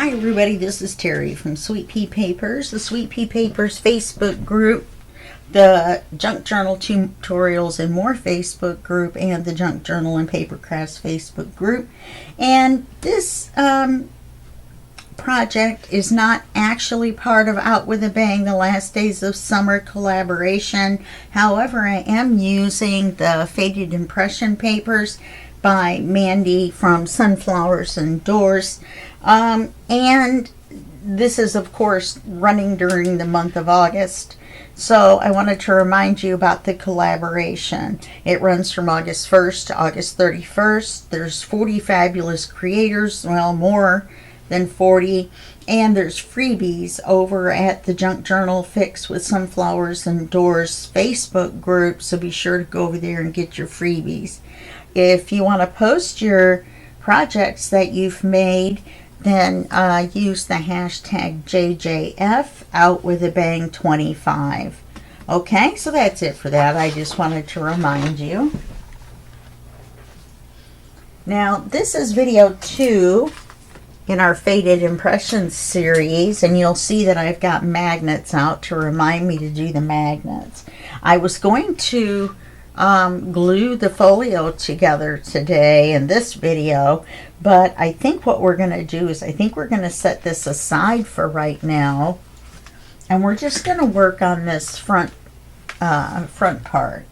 Hi everybody, this is Teri from Sweet Pea Papers, the Sweet Pea Papers Facebook group, the Junk Journal Tutorials and More Facebook group, and the Junk Journal and Paper Crafts Facebook group. And this project is not actually part of Out With a Bang, the Last Days of Summer collaboration. However, I am using the Faded Impression Papers by Mandy from Sunflowers and Doors. And this is, of course, running during the month of August. So I wanted to remind you about the collaboration. It runs from August 1st to August 31st. There's 40 fabulous creators, well, more than 40. And there's freebies over at the Junk Journal Fix with Sunflowers and Doors Facebook group. So be sure to go over there and get your freebies. If you want to post your projects that you've made, then use the hashtag JJF Out With a Bang 25. Okay, so that's it for that. I just wanted to remind you. Now, this is video 2 in our Faded Impressions series, and you'll see that I've got magnets out to remind me to do the magnets. I was going to glue the folio together today in this video, but I think what we're going to do is I think we're going to set this aside for right now, and we're just going to work on this front part.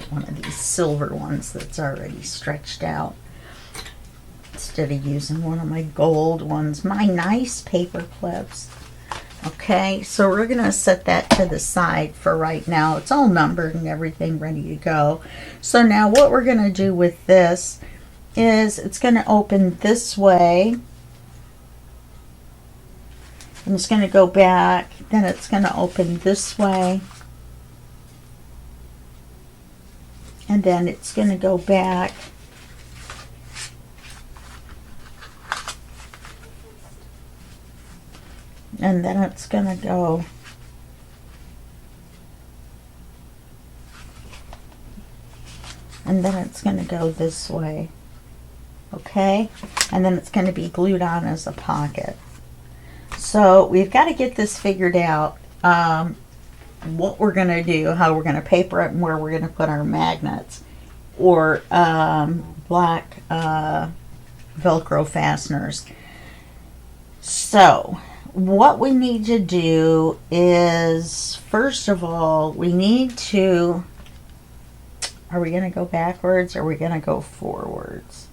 One of these silver ones that's already stretched out, instead of using one of my gold ones, my nice paper clips. Okay, so we're going to set that to the side for right now. It's all numbered and everything ready to go. So now what we're going to do with this is it's going to open this way. And it's going to go back. Then it's going to open this way. And then it's going to go back. And then it's going to go this way. Okay? And then it's going to be glued on as a pocket. So we've got to get this figured out, what we're going to do, how we're going to paper it, and where we're going to put our magnets or black Velcro fasteners. So what we need to do is, first of all, we need to, are we going to go backwards or are we going to go forwards?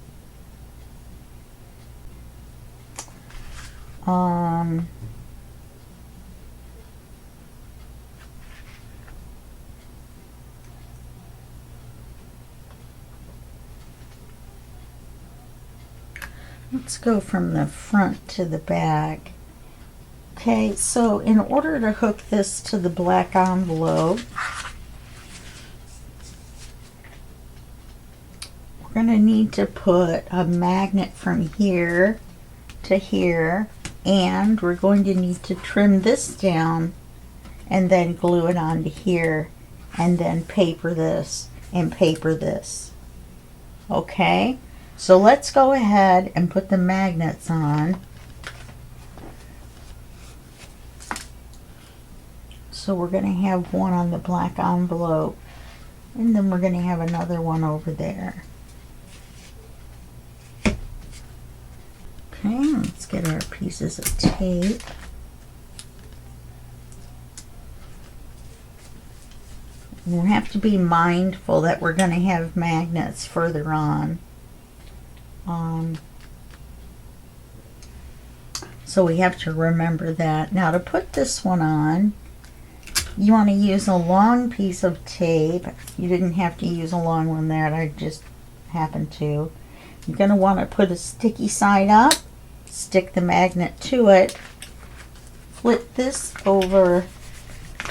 Let's go from the front to the back. Okay, so in order to hook this to the black envelope, we're going to need to put a magnet from here to here, and we're going to need to trim this down and then glue it onto here, and then paper this and paper this. Okay, so let's go ahead and put the magnets on. So we're going to have one on the black envelope, and then we're going to have another one over there. Okay, let's get our pieces of tape. We have to be mindful that we're going to have magnets further on. So we have to remember that. Now to put this one on, you want to use a long piece of tape. You didn't have to use a long one there, I just happened to. You're going to want to put a sticky side up, stick the magnet to it, flip this over,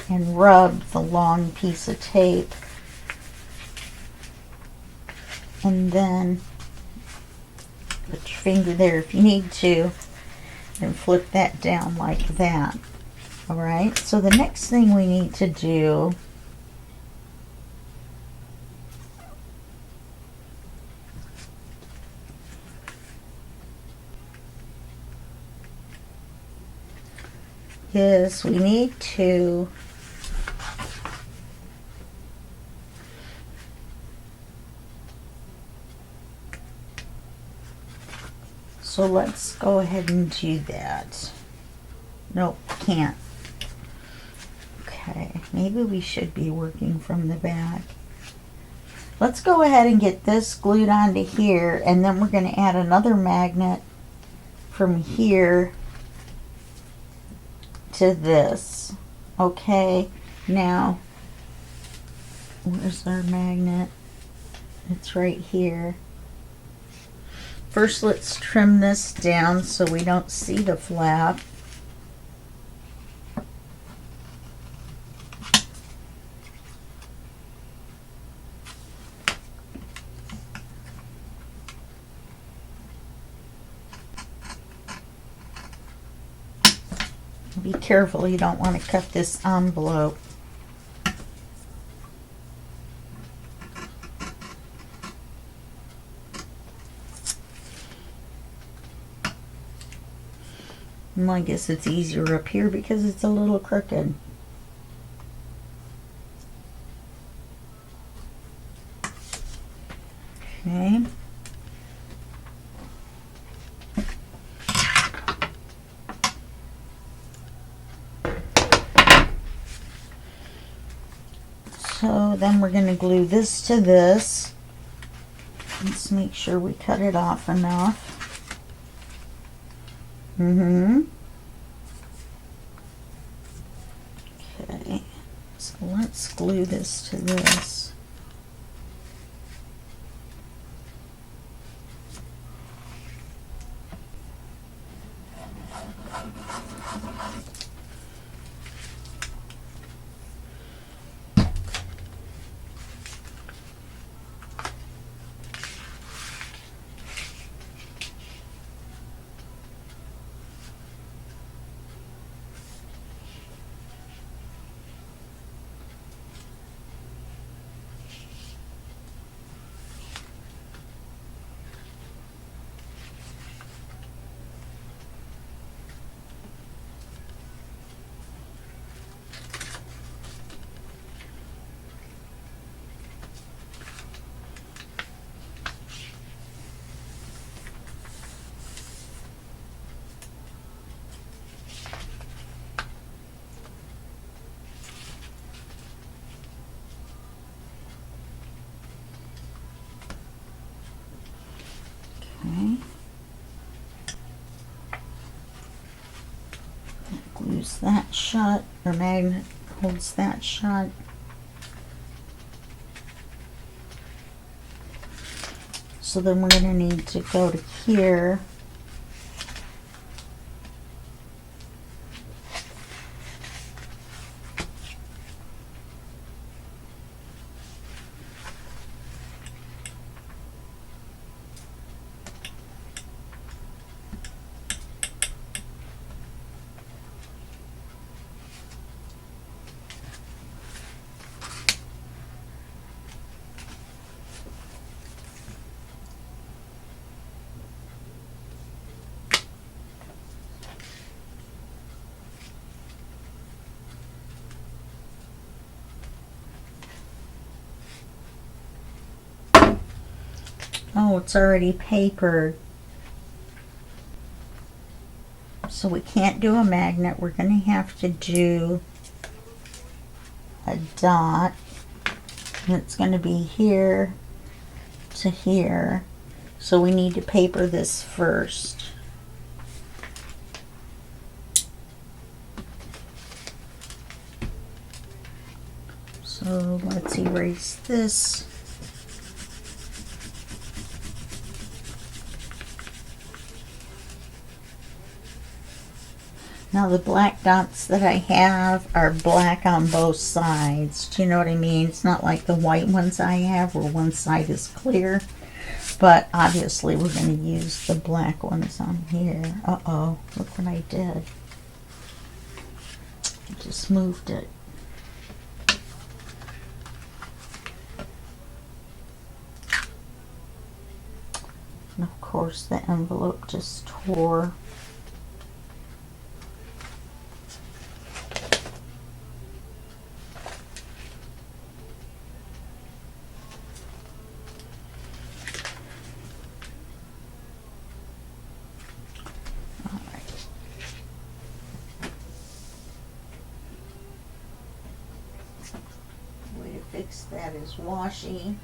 and rub the long piece of tape. And then put your finger there if you need to, and flip that down like that. Alright, so the next thing we need to do is we need to so let's go ahead and do that. Nope, can't. Okay, maybe we should be working from the back. Let's go ahead and get this glued onto here, and then we're going to add another magnet from here to this. Okay, now where's our magnet? It's right here. First, let's trim this down so we don't see the flap. Be careful, you don't want to cut this envelope. Well, I guess it's easier up here because it's a little crooked. Okay. So then we're going to glue this to this. Let's make sure we cut it off enough. Okay, so let's glue this to this. Okay. Glues that shut, or magnet holds that shut. So then we're going to need to go to here. Oh, it's already papered. So we can't do a magnet. We're going to have to do a dot. And it's going to be here to here. So we need to paper this first. So let's erase this. Now the black dots that I have are black on both sides. Do you know what I mean? It's not like the white ones I have where one side is clear. But obviously we're going to use the black ones on here. Uh-oh, look what I did. I just moved it. And of course the envelope just tore. latex that is washi.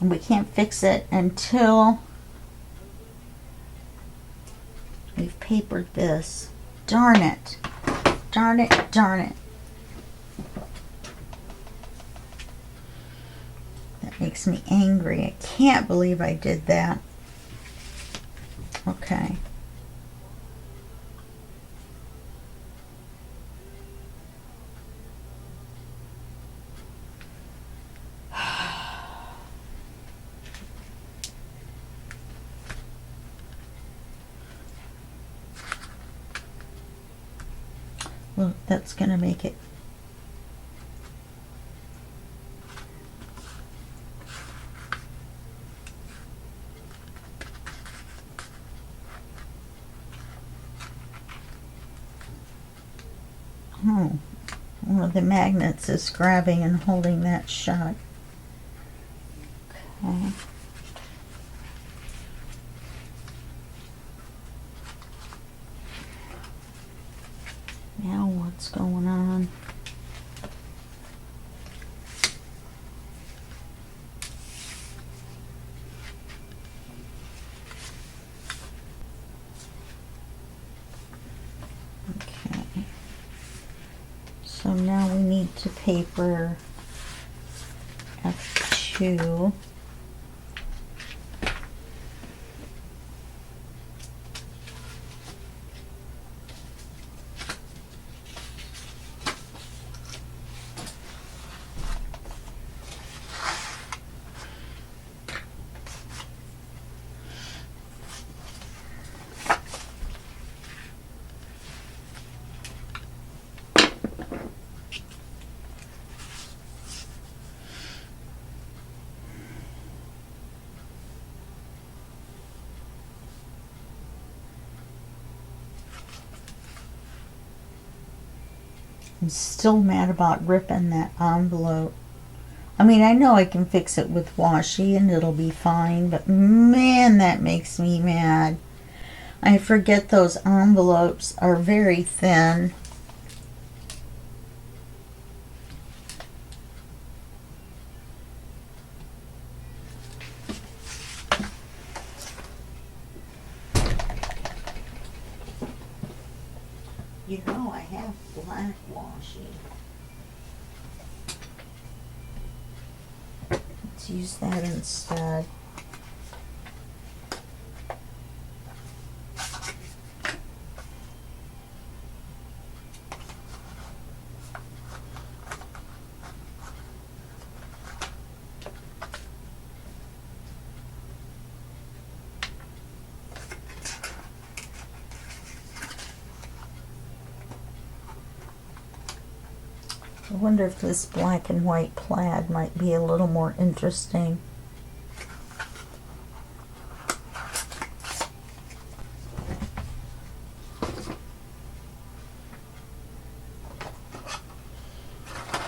And we can't fix it until we've papered this. Darn it. Darn it, darn it. That makes me angry. I can't believe I did that. Okay. Well, that's gonna make it. Oh, one of the magnets is grabbing and holding that shut. Okay. Now what's going on? Okay. So now we need to paper F2. I'm still mad about ripping that envelope. I mean, I know I can fix it with washi and it'll be fine, but man, that makes me mad. I forget those envelopes are very thin. You know, I have black washi. Let's use that instead. I wonder if this black and white plaid might be a little more interesting.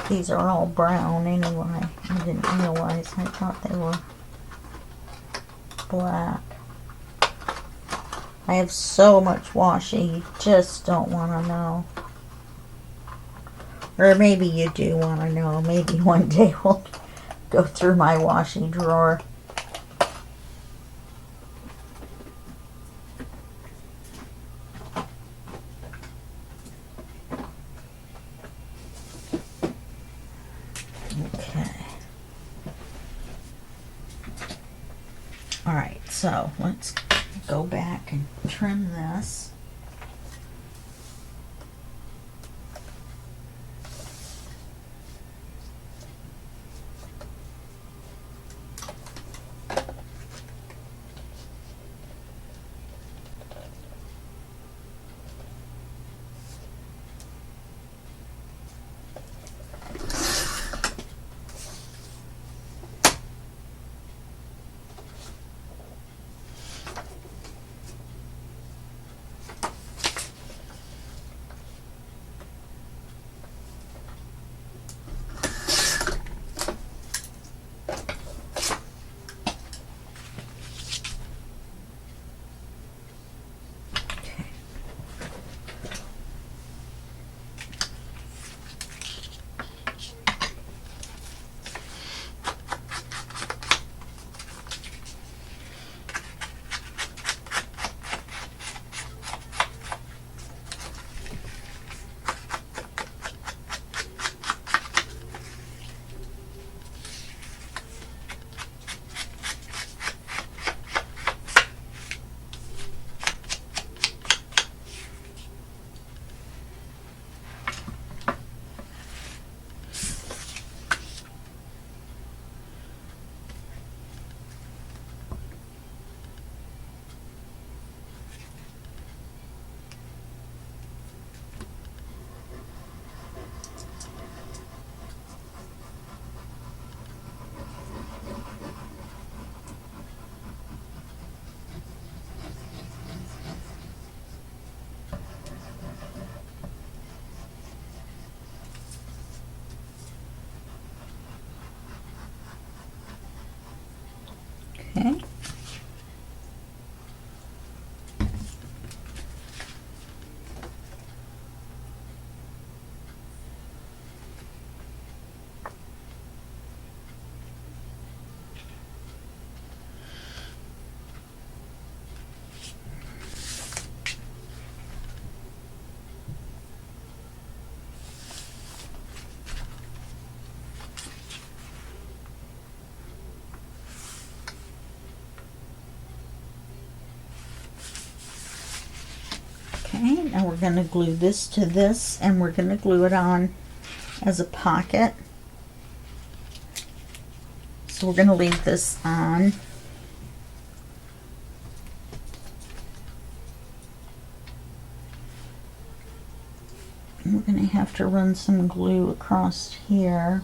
These are all brown anyway. I didn't realize. I thought they were black. I have so much washi, you just don't want to know. Or maybe you do want to know. Maybe one day we'll go through my washi drawer. Okay. Alright, so let's go back and trim this. Okay. Okay, now we're going to glue this to this, and we're going to glue it on as a pocket. So we're going to leave this on. And we're going to have to run some glue across here.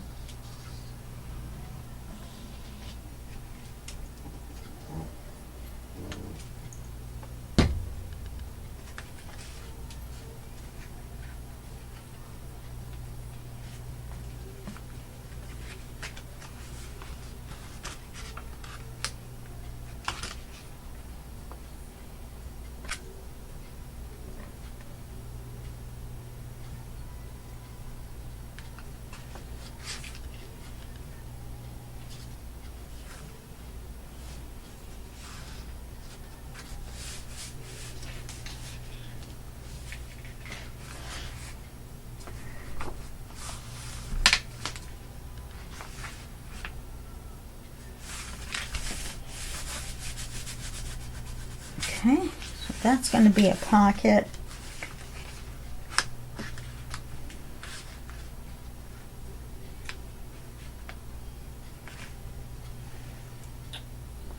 Okay, so that's going to be a pocket.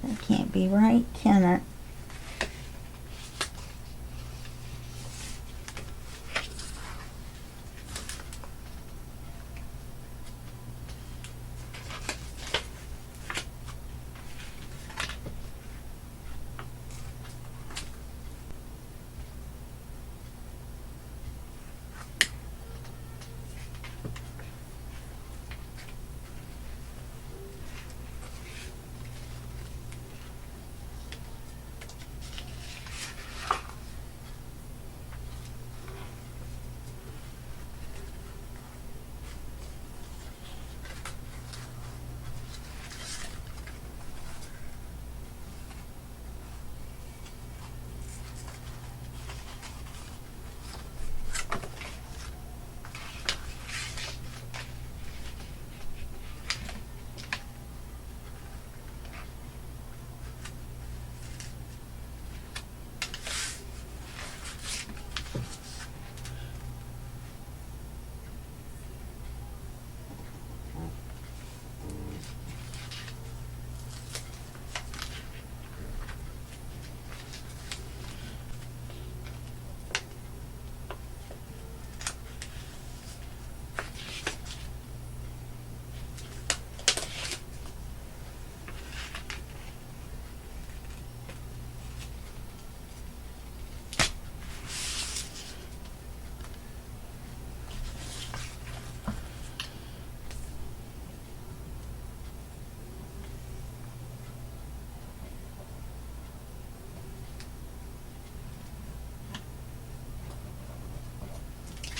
That can't be right, can it?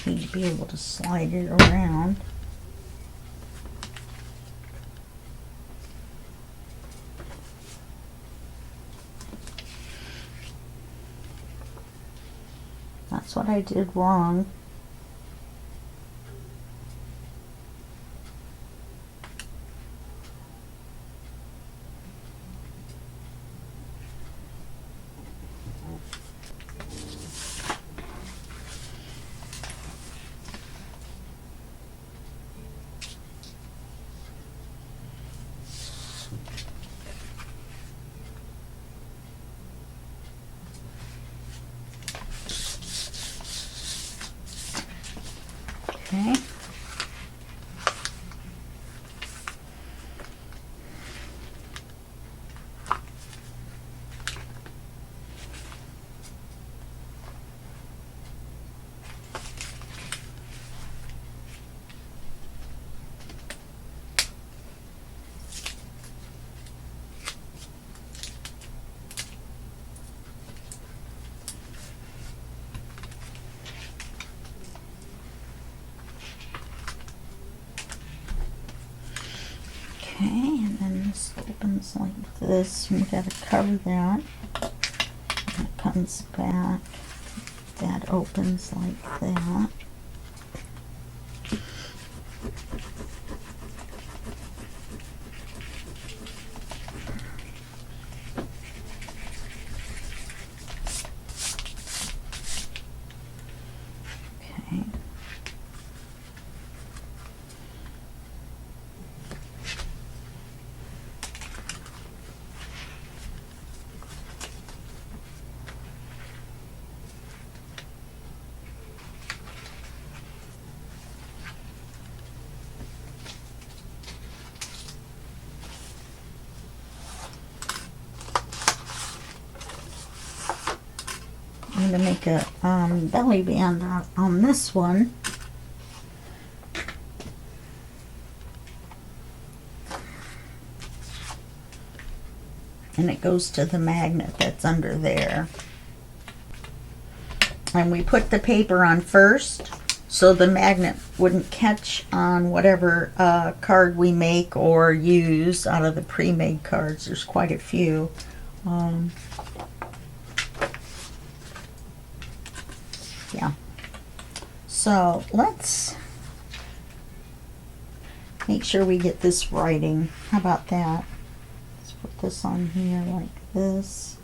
Need to be able to slide it around. That's what I did wrong. comes like this. We gotta cover that. And it comes back. That opens like that. Okay. I'm going to make a belly band on this one. And it goes to the magnet that's under there. And we put the paper on first so the magnet wouldn't catch on whatever card we make or use out of the pre-made cards. There's quite a few. Yeah. So let's make sure we get this writing. How about that? Let's put this on here like this.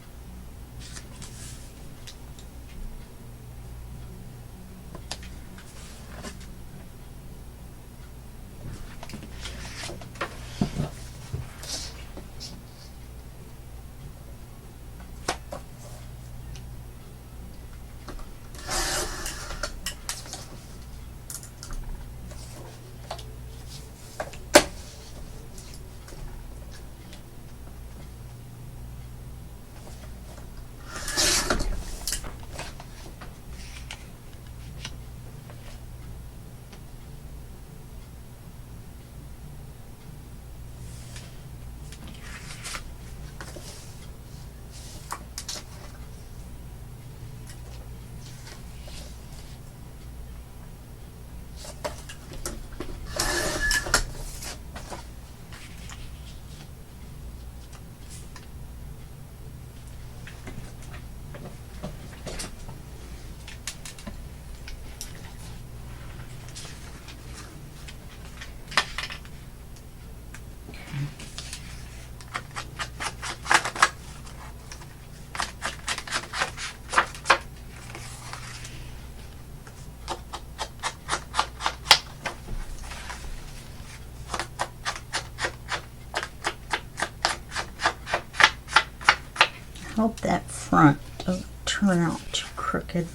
Hope that front doesn't turn out too crooked.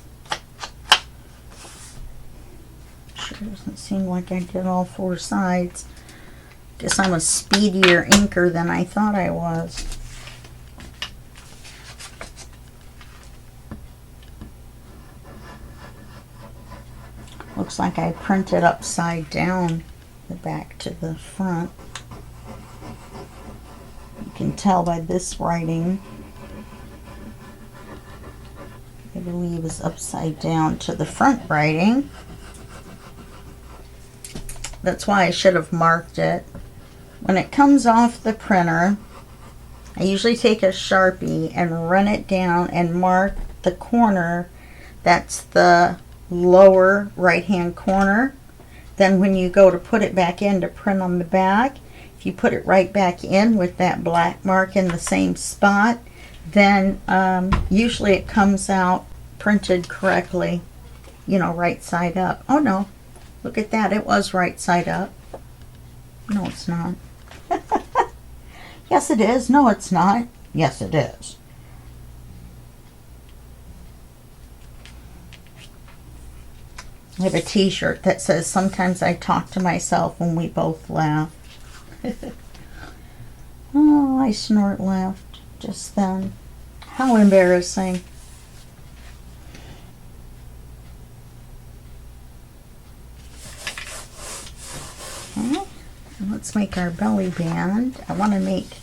Sure doesn't seem like I did all four sides. Guess I'm a speedier inker than I thought I was. Looks like I printed upside down the back to the front. You can tell by this writing. I believe is upside down to the front writing. That's why I should have marked it. When it comes off the printer, I usually take a Sharpie and run it down and mark the corner. That's the lower right hand corner. Then when you go to put it back in to print on the back, if you put it right back in with that black mark in the same spot, then usually it comes out printed correctly, you know, right side up. Oh no, look at that, it was right side up. No, it's not. Yes, it is. No, it's not. Yes, it is. I have a t-shirt that says, "Sometimes I talk to myself when we both laugh." Oh, I snort laughed just then. How embarrassing. Okay, let's make our belly band. I want to make,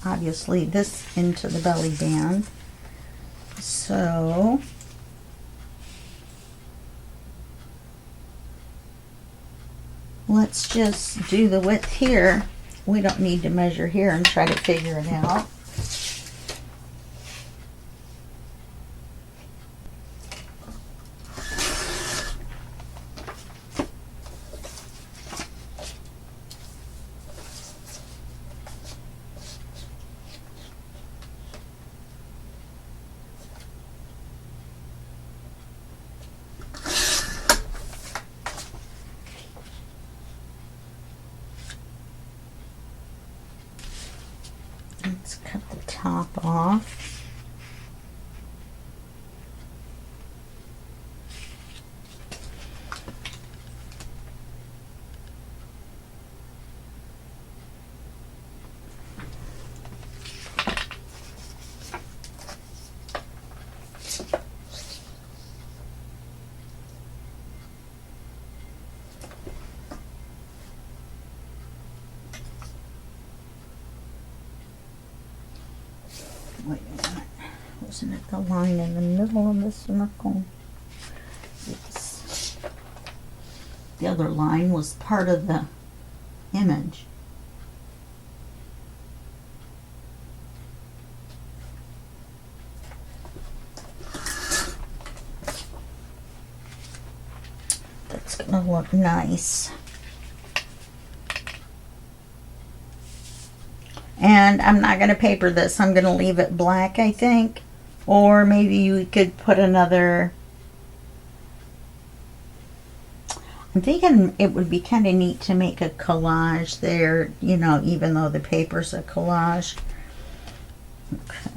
obviously, this into the belly band. So let's just do the width here we don't need to measure here and try to figure it out. Let's cut the top off. Wait a minute. Wasn't it the line in the middle of the circle? Yes. The other line was part of the image. That's gonna look nice. And I'm not going to paper this. I'm going to leave it black, I think. Or maybe you could put another... I'm thinking it would be kind of neat to make a collage there, you know, even though the paper's a collage. Okay.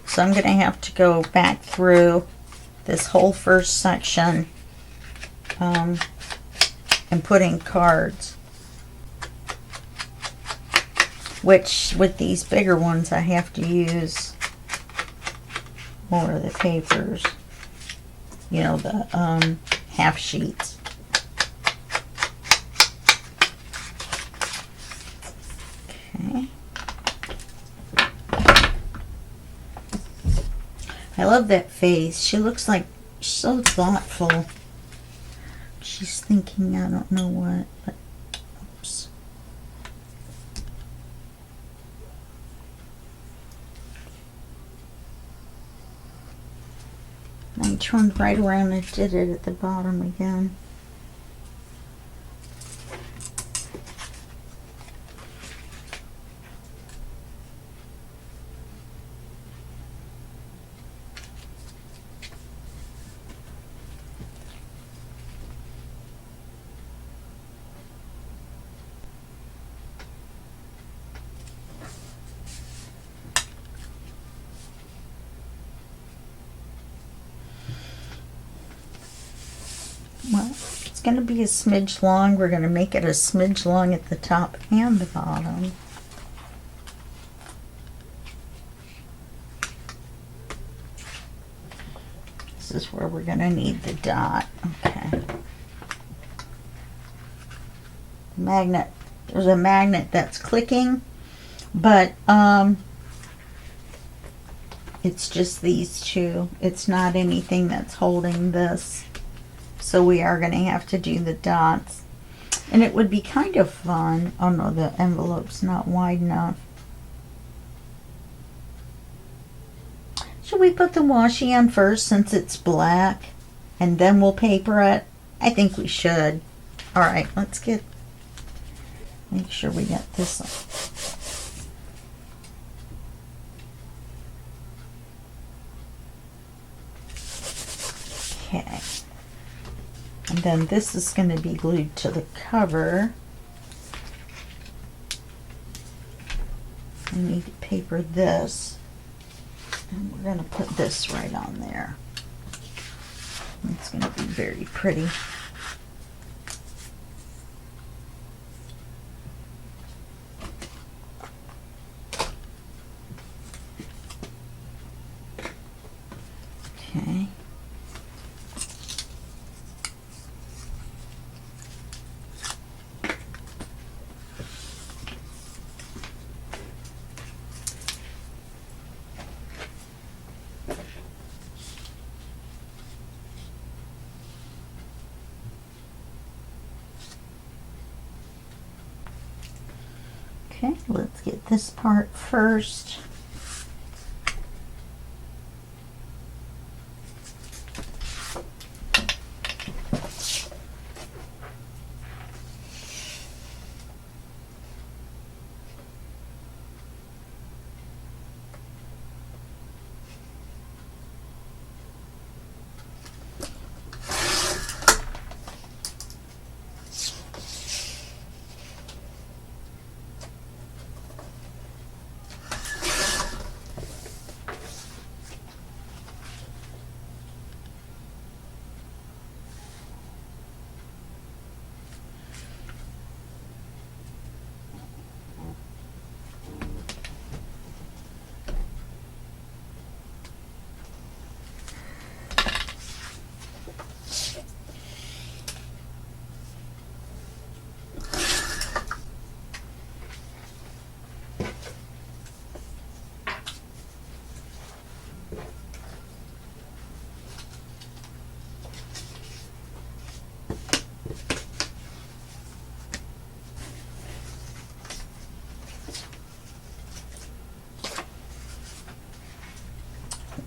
So I'm going to have to go back through this whole first section and put in cards, which with these bigger ones I have to use more of the papers, you know, the half sheets. Okay. I love that face. She looks like so thoughtful. She's thinking, I don't know what, but oops. I turned right around and did it at the bottom again. Well, it's going to be a smidge long. We're going to make it a smidge long at the top and the bottom. This is where we're going to need the dot. Okay. Magnet. There's a magnet that's clicking, but it's just these two. It's not anything that's holding this. So we are going to have to do the dots. And it would be kind of fun. Oh no, the envelope's not wide enough. Should we put the washi on first since it's black? And then we'll paper it? I think we should. Alright, let's make sure we get this on. Okay. And then this is going to be glued to the cover. I need to paper this. And we're going to put this right on there. It's going to be very pretty. Okay. Okay, let's get this part first.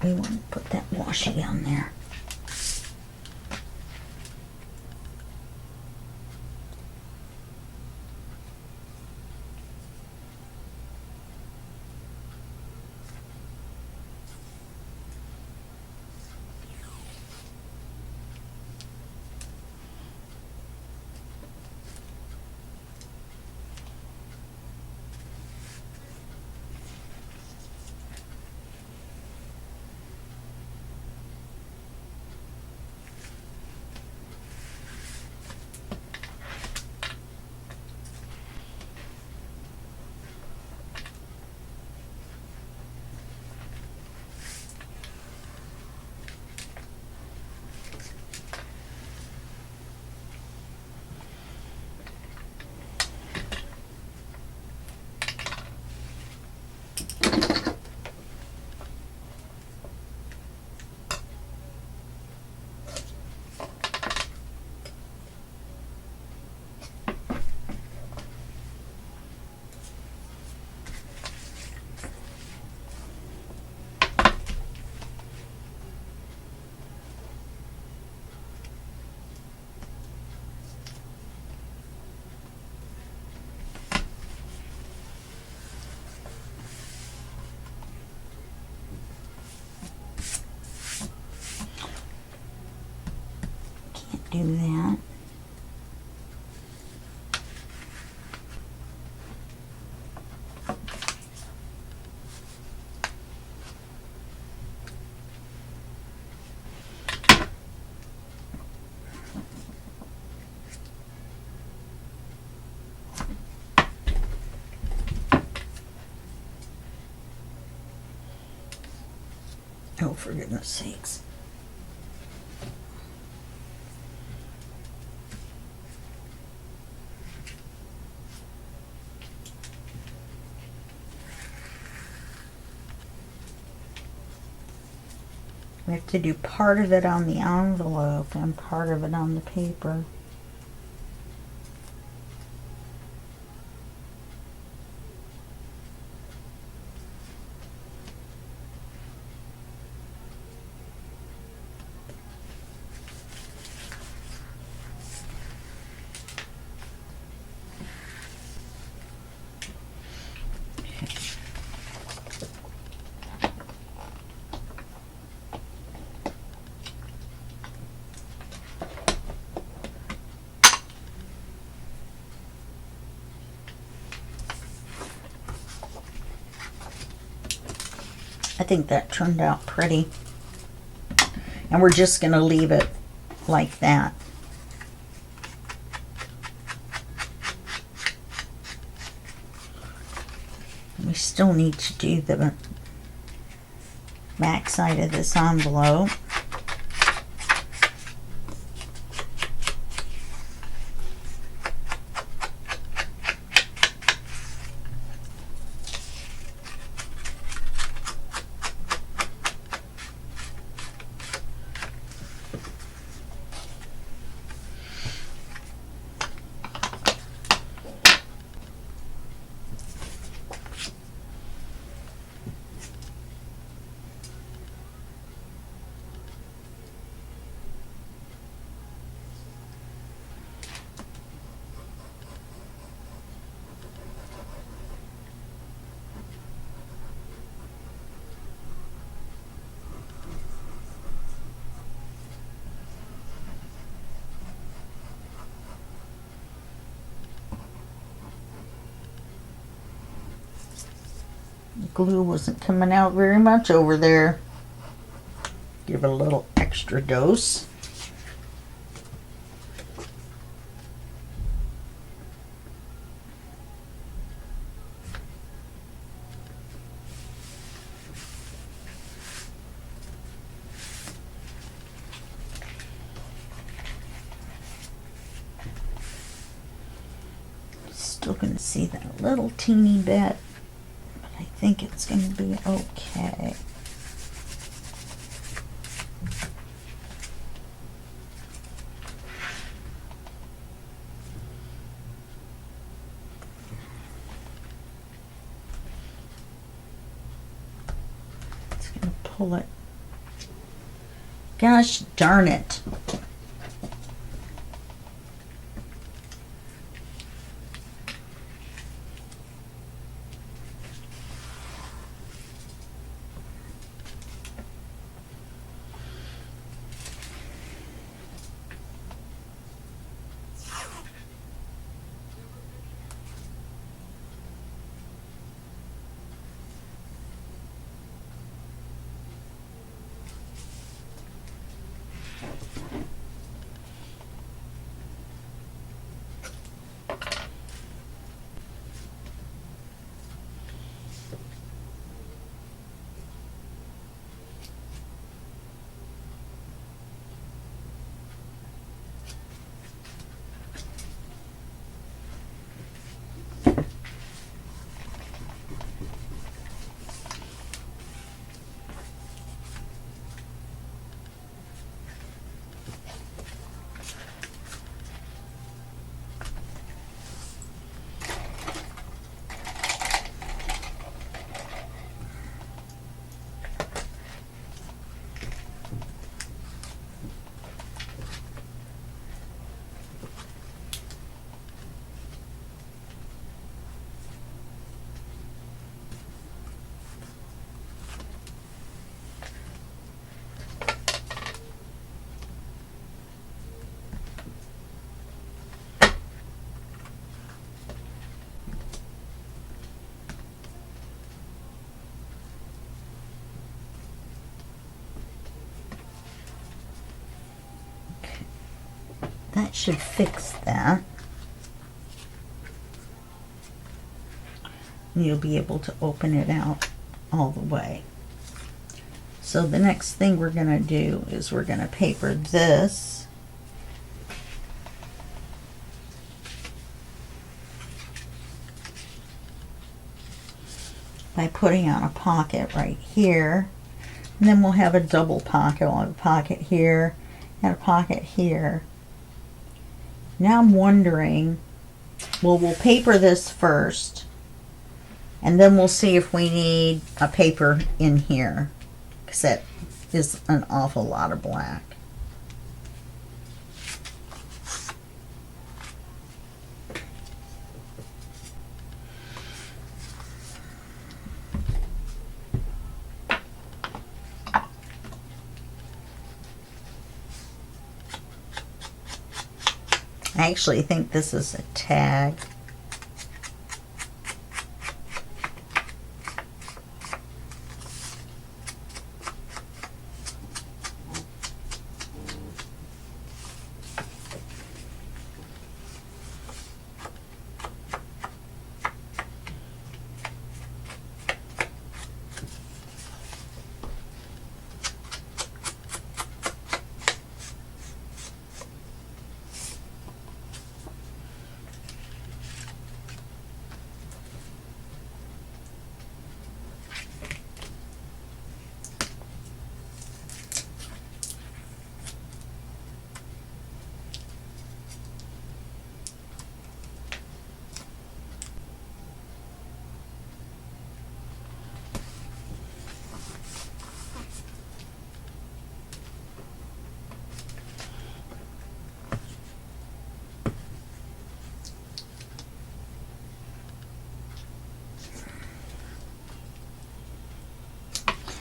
We want to put that washi on there. Do that. Oh, for goodness sakes. We have to do part of it on the envelope and part of it on the paper. I think that turned out pretty. And we're just going to leave it like that. We still need to do the back side of this envelope. glue wasn't coming out very much over there. Give it a little extra dose. Still gonna see that little teeny bit, but I think it's gonna be okay. It's gonna pull it. Gosh darn it. That should fix that. And you'll be able to open it out all the way. So the next thing we're going to do is we're going to paper this. By putting on a pocket right here. And then we'll have a double pocket. We'll have a pocket here and a pocket here. Now I'm wondering, well, we'll paper this first, and then we'll see if we need a paper in here, because that is an awful lot of black. I actually think this is a tag.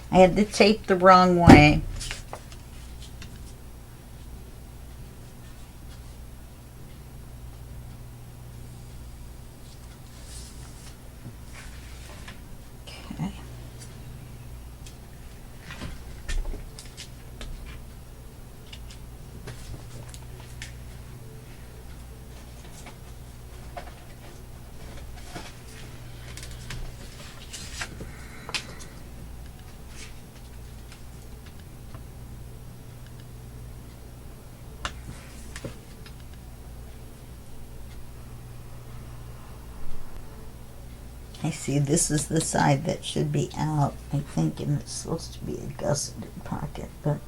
I had the tape the wrong way. Okay. I see this is the side that should be out, I think, and it's supposed to be a gusseted pocket, but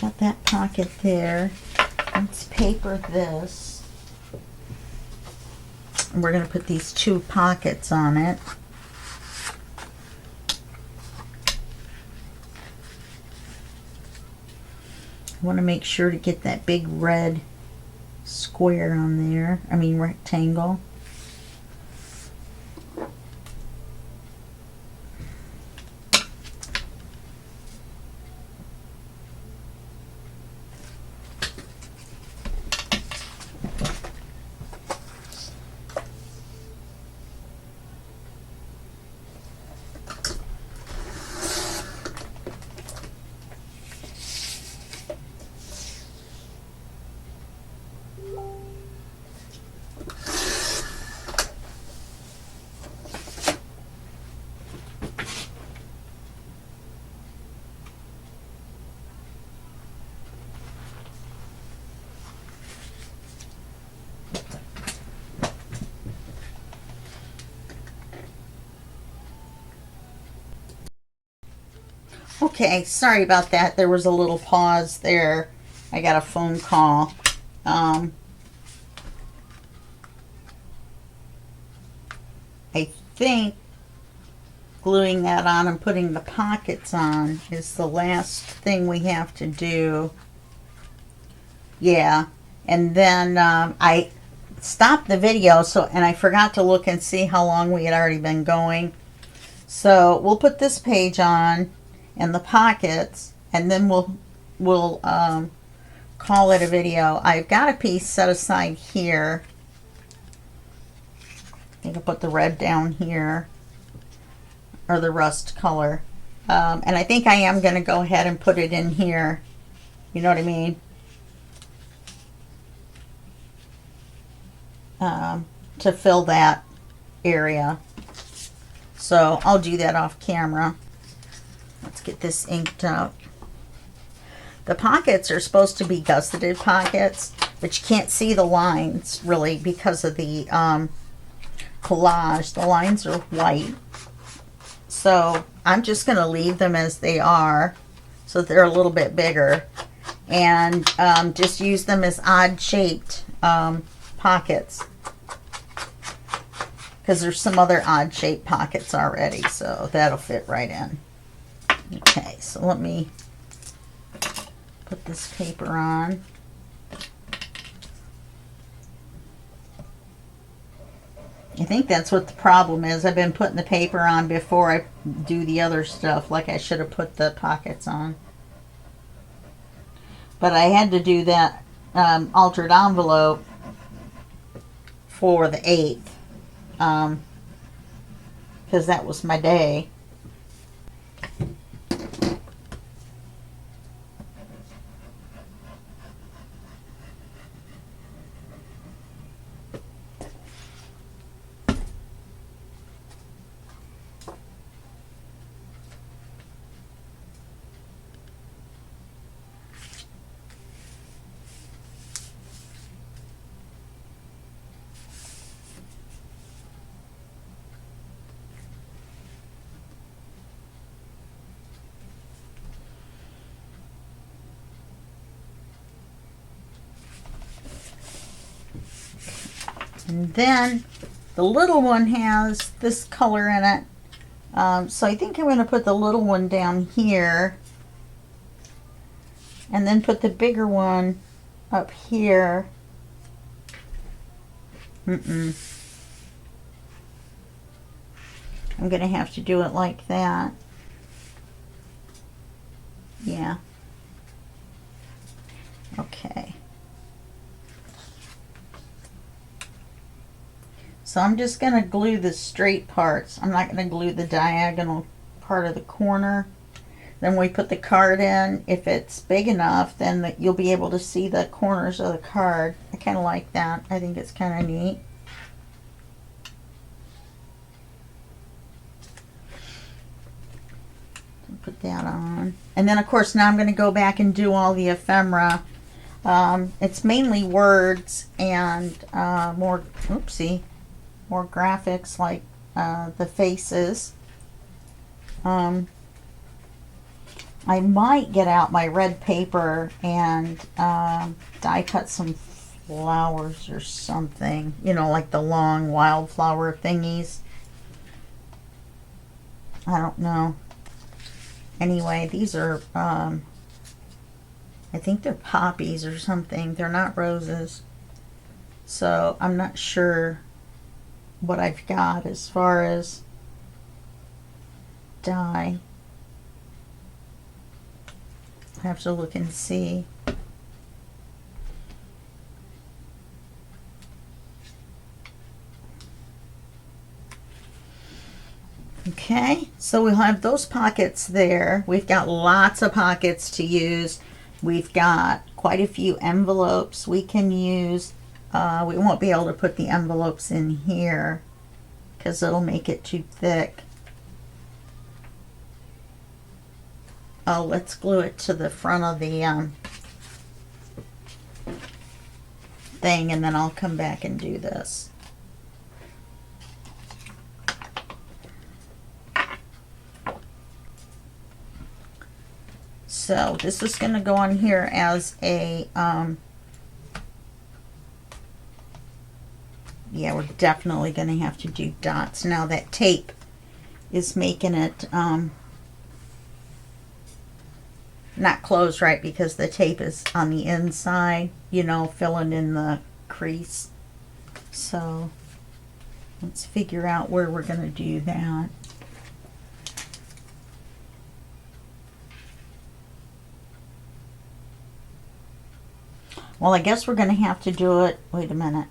got that pocket there. Let's paper this. And we're going to put these 2 pockets on it. I want to make sure to get that big red square on there. I mean rectangle. Okay, sorry about that. There was a little pause there. I got a phone call. I think gluing that on and putting the pockets on is the last thing we have to do. Yeah, and then I stopped the video, and I forgot to look and see how long we had already been going. So we'll put this page on and the pockets, and then we'll call it a video. I've got a piece set aside here. I think I'll put the red down here, or the rust color, and I think I am going to go ahead and put it in here. You know what I mean? To fill that area. So I'll do that off camera. Let's get this inked up. The pockets are supposed to be gusseted pockets, but you can't see the lines really because of the collage. The lines are white. So I'm just going to leave them as they are, so they're a little bit bigger, and just use them as odd shaped pockets, because there's some other odd shaped pockets already, so that'll fit right in. Okay, so let me put this paper on. I think that's what the problem is. I've been putting the paper on before I do the other stuff, like I should have put the pockets on. But I had to do that altered envelope for the 8th, because that was my day. And then the little one has this color in it. So I think I'm going to put the little one down here, and then put the bigger one up here. I'm going to have to do it like that. Yeah. Okay. So I'm just going to glue the straight parts. I'm not going to glue the diagonal part of the corner. Then we put the card in. If it's big enough, then you'll be able to see the corners of the card. I kind of like that. I think it's kind of neat. Put that on. And then, of course, now I'm going to go back and do all the ephemera. It's mainly words and more graphics like the faces. I might get out my red paper and die cut some flowers or something, you know, like the long wildflower thingies. I don't know. Anyway, these are I think they're poppies or something. They're not roses. So I'm not sure what I've got as far as dye. I have to look and see. Okay, so we'll have those pockets there. We've got lots of pockets to use. We've got quite a few envelopes we can use. We won't be able to put the envelopes in here because it'll make it too thick. Oh, let's glue it to the front of the thing, and then I'll come back and do this. So this is going to go on here as a, yeah, we're definitely going to have to do dots. Now that tape is making it not close right because the tape is on the inside, you know, filling in the crease. So let's figure out where we're going to do that. Well, I guess we're going to have to do it. Wait a minute.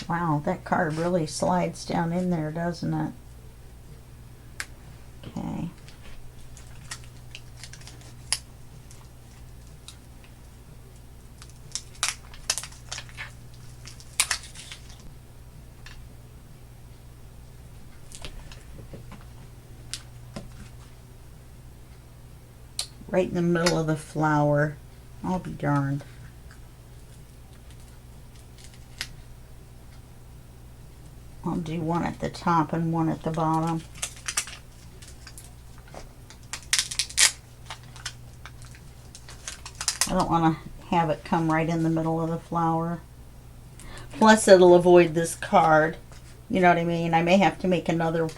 Wow, that card really slides down in there, doesn't it? Okay. Right in the middle of the flower. I'll be darned. I'll do one at the top and one at the bottom. I don't want to have it come right in the middle of the flower. Plus it'll avoid this card. You know what I mean? I may have to make another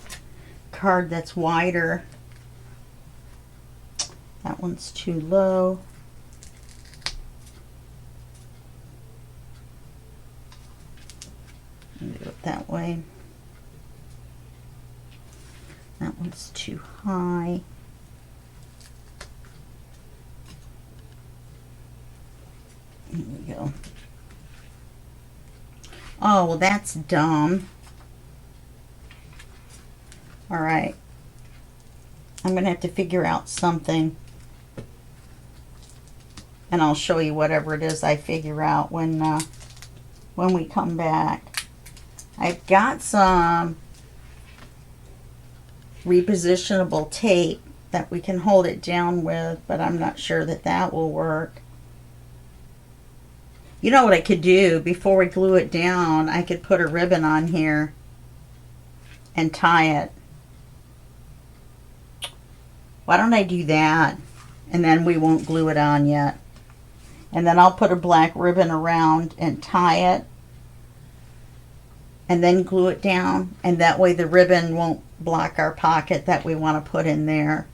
card that's wider. That one's too low. Do it that way. That one's too high. Here we go. Oh, well, that's dumb. All right. I'm going to have to figure out something. And I'll show you whatever it is I figure out when we come back. I've got some repositionable tape that we can hold it down with, but I'm not sure that that will work. You know what I could do before we glue it down? I could put a ribbon on here and tie it. Why don't I do that? And then we won't glue it on yet. And then I'll put a black ribbon around and tie it. And then glue it down. And that way the ribbon won't block our pocket that we want to put in there.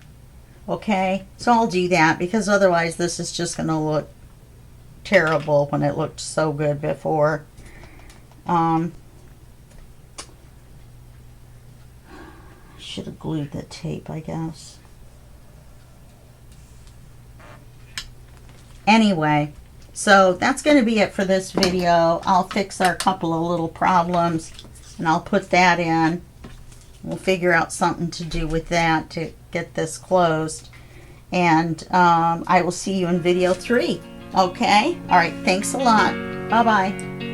Okay? So I'll do that because otherwise this is just going to look terrible when it looked so good before. Should have glued the tape, I guess. Anyway, so that's going to be it for this video. I'll fix our couple of little problems and I'll put that in. We'll figure out something to do with that to get this closed. And I will see you in video 3. Okay? All right. Thanks a lot. Bye-bye.